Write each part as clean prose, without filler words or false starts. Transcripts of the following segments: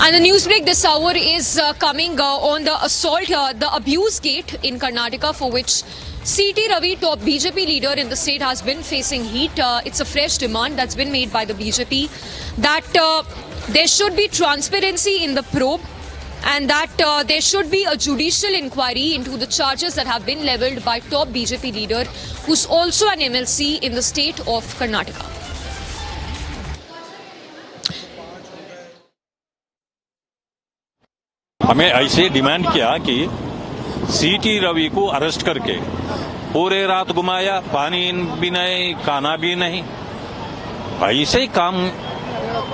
And the news break this hour is coming on the assault, the abuse gate in Karnataka, for which C.T. Ravi, top BJP leader in the state, has been facing heat. It's a fresh demand that's been made by the BJP that there should be transparency in the probe and that there should be a judicial inquiry into the charges that have been levelled by top BJP leader, who's also an MLC in the state of Karnataka. हमें ऐसे demand किया कि सीटी रवि को arrest करके पूरे रात घुमाया, पानी भी नहीं, खाना भी नहीं। ऐसे ही काम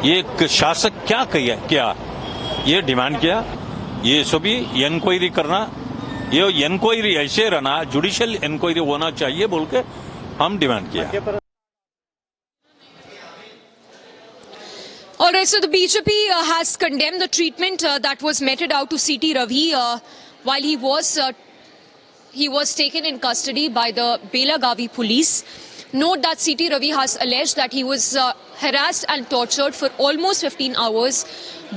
ये शासक क्या किया ये डिमांड किया। ये सभी इंक्वायरी करना, ये इंक्वायरी ऐसे रहना, जुडिशियल इंक्वायरी होना चाहिए बोल के हम डिमांड किया। All right, so the BJP has condemned the treatment that was meted out to C.T. Ravi while he was taken in custody by the Belagavi police. Note that C.T. Ravi has alleged that he was harassed and tortured for almost 15 hours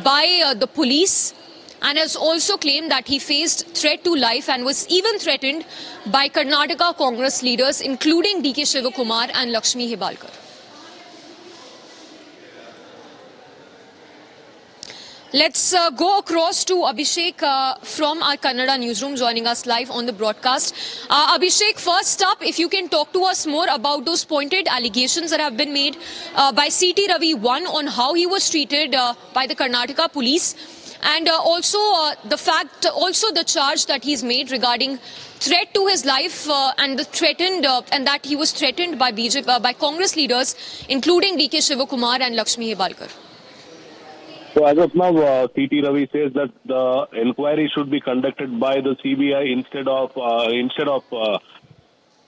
by the police, and has also claimed that he faced threat to life and was even threatened by Karnataka Congress leaders, including D.K. Shivakumar and Lakshmi Hebalkar. Let's go across to Abhishek from our Kannada newsroom, joining us live on the broadcast. Abhishek, first up, if you can talk to us more about those pointed allegations that have been made by C.T. Ravi, one, on how he was treated by the Karnataka police, and also the charge that he's made regarding threat to his life and that he was threatened by by Congress leaders, including D.K. Shivakumar and Lakshmi Hebalkar. So as of now, C.T. Ravi says that the inquiry should be conducted by the CBI instead of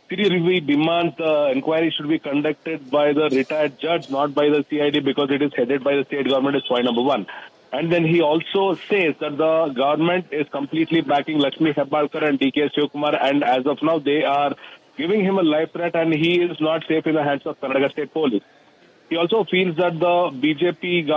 C.T. Ravi demands the inquiry should be conducted by the retired judge, not by the CID, because it is headed by the state government, is point number one. And then he also says that the government is completely backing Lakshmi Hebalkar and D.K. Shivakumar, and as of now they are giving him a life threat and he is not safe in the hands of Karnataka State Police. He also feels that the BJP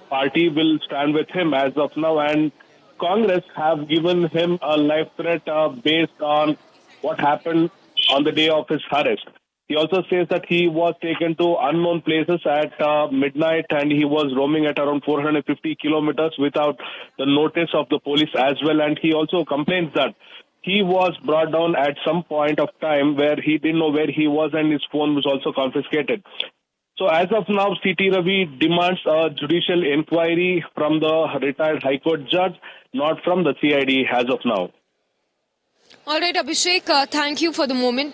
party will stand with him as of now, and Congress have given him a life threat based on what happened on the day of his arrest. He also says that he was taken to unknown places at midnight and he was roaming at around 450 kilometers without the notice of the police as well. And he also complains that he was brought down at some point of time where he didn't know where he was and his phone was also confiscated. So as of now, C.T. Ravi demands a judicial inquiry from the retired High Court judge, not from the CID as of now. All right, Abhishek, thank you for the moment.